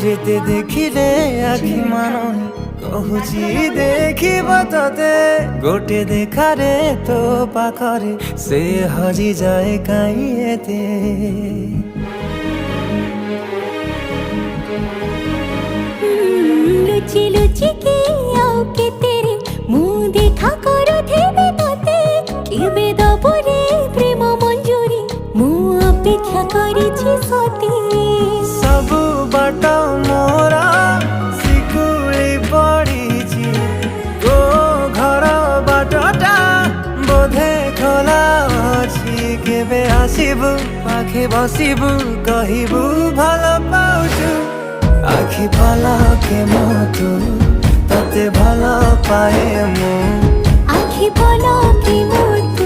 যেতে দেখিলে আখি মানুষ কহুছি দেখিব তোতে গোটে দেখারে তো পাখরে সে হজি যায় কাই এতে লুচি লুচি কি আও কেতে রে মু দেখা করুথিবি তোতে কেবে দবরে প্রেম মঞ্জুরি মু অপেক্ষা করিছি সতে सबु बाट मोरा सिकुड़ी पड़ीची तो घर बाटटा बोधे खोला अछि केबे आसिबु पाखे बसिबु कहिबु भल पाउछु आखि पलके मोतु तते भल पाए मु आखि पलके मोतु